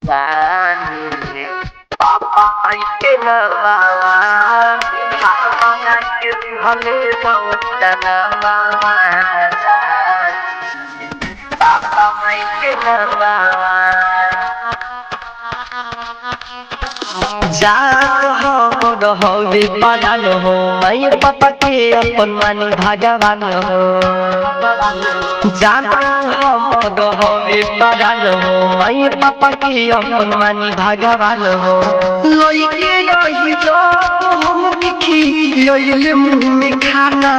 জানিলে পাপাইকে না বাবা পাপাইকে হলে জানা বাবা পাপাইকে না বাবা जान हो पागल हो मैं पापा के अपन मानी भगवान हो जान हो पागल हो मैं पापा के अपन मानी भगवान हो लइके रही तो हम खी लइले मुंह में खाना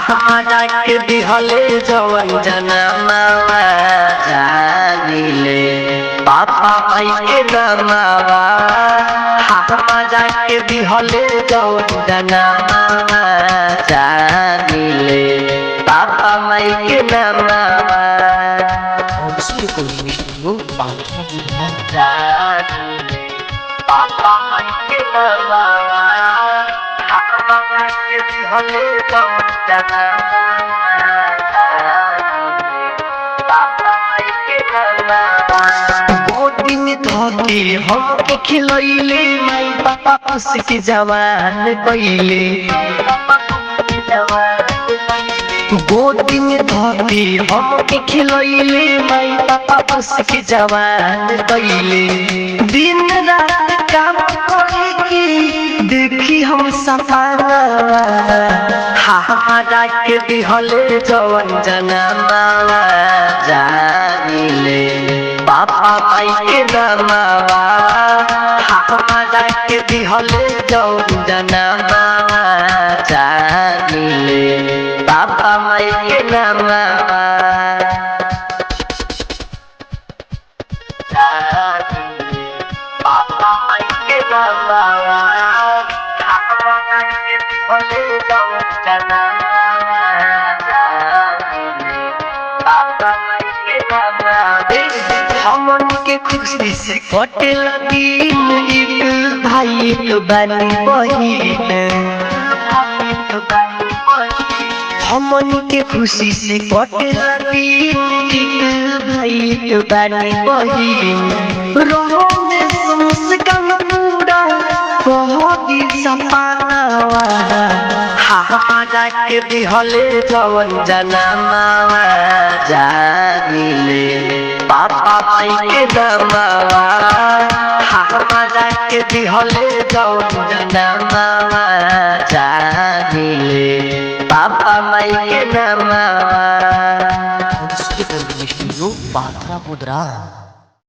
हमारा के दिहले जवन जनमा जानिले पापा आई के नमावा हमारा के दिहले जवन जनमा जानिले पापा आई के नमावा जानिले पापा आई के नमावा हमारा के दिहले जवन जनमा धोती हमके खिलैले माई पापा उसके जवान कइले गोदी में धोती हमके खिलैले माई पापा उसके जवान कइले दिन रात काम करे के देखी हम सपना हमारा के दिहले जवन जनमा जानिले पापा पाई के नमावा हमारा के दिहले जवन जनमा जानिले पापा माई के नमावा जानिले पापा माई के नमावा हमारा के दिहले जवन जनमा जानिले पापा माई के नमावा हमन के खुशी से कटे लगी एक भाई तो बनी बहिन हमन के खुशी से कटे लगी एक भाई तो बनी बहिन रहो में मुस्कान पूरा कहोगी सपनावा हमारा के दिहले जवन जनमा जानिले पापा पाई के नमावा हमारा के दिहले जवन जनमा जानिले पापा माई के नमावा Bathra Mudra